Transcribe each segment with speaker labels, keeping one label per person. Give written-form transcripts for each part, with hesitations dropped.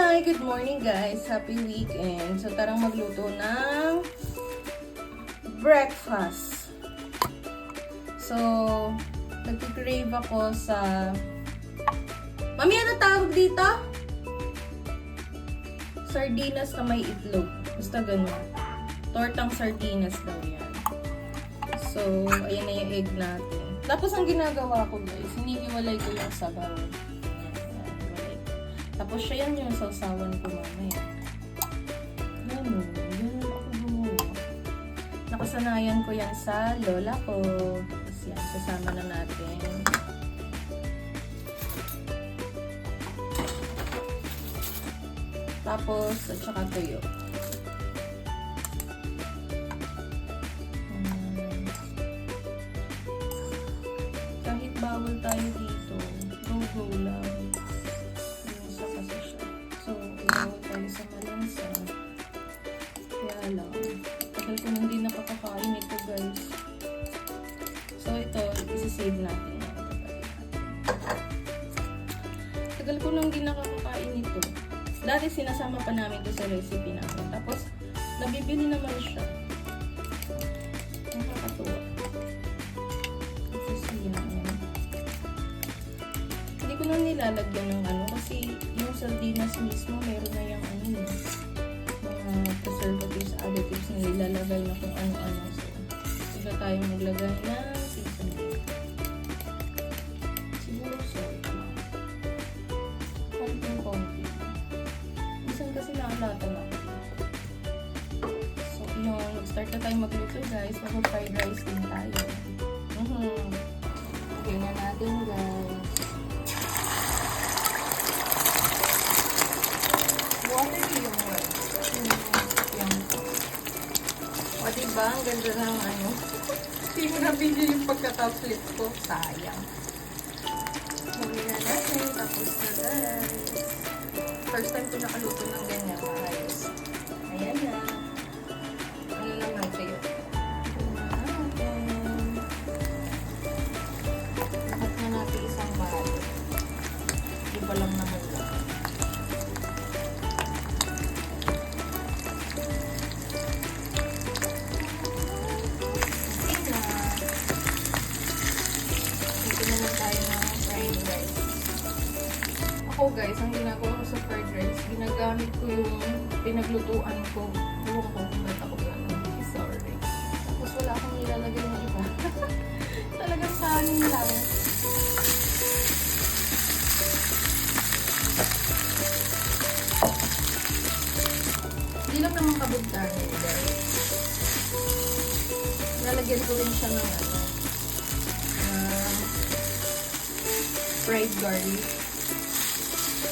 Speaker 1: Hi! Good morning guys! Happy weekend! So tarang magluto ng breakfast. So, nag-crave ako sa... Mami, ano tawag dito? Sardinas na may itlog. Basta ganun. Tortang sardinas daw yan. So, ayan na yung egg natin. Tapos ang ginagawa ko guys, hinihiwalay ko yung sabaw. Tapos siya yan yung sausawan ko mamaya. Ganun ako gumawa. Nakasanayan ko yan sa lola ko. Tapos yan, sasama na natin. Tapos, at saka tuyo. Kahit bawal tayo dito, go lang. Bawal tayo sa malansa. Kaya lang, tagal ko nang di nakakakain ito guys. So ito, isi-save natin. Tagal ko nang di nakakakain ito. Dati sinasama pa namin ito sa recipe namin. Tapos, nabibili naman siya. Nakakatuwa. Hindi ko na nilalagyan ng ano kasi yung sardinas mismo meron na yung ano mga preservatives, additives na nilalagay na kung ano-ano. So, iba tayong maglagay ng seasoning. Siguro salt lang. Konting-konti. Minsan kasi nakalata na. So, yung start na tayo magluto guys. Mag-fried rice din tayo. Okay na natin guys. O diba, ang ganda ng ano. Hindi ko nabili yung pagkataplit ko. Sayang. Huli na natin. Tapos na guys. First time ko nakaluto ng ganyan. Ayos. Ayan na. Ano naman kayo? Lahat na natin isang mahal. Iba lang naman lang. Ako guys, ang ginagawa ko sa fried rice, ginagamit ko yung pinaglutuan ko. Ewan ko kung ba't ako gano'n. Sorry. Tapos wala akong nilalagay ng iba. Talagang kanin lang. Hindi lang naman kabugtanin guys. Nalagyan ko rin siya ng ano, fried garlic.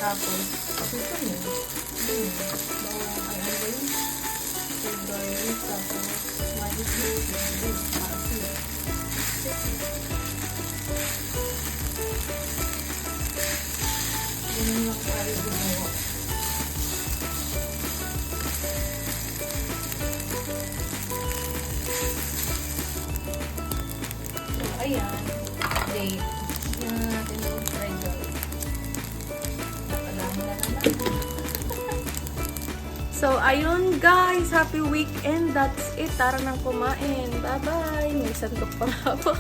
Speaker 1: Tapos, ito yun. Bawang ay ano yun. Fried garlic. Tapos, magic this. Asin. Ganun lang tayo gumawa. So, ayan. Date. Yan natin yung fried garlic. So, ayun guys. Happy weekend. That's it. Tara nang kumain. Bye-bye. May sandok pa nga ako.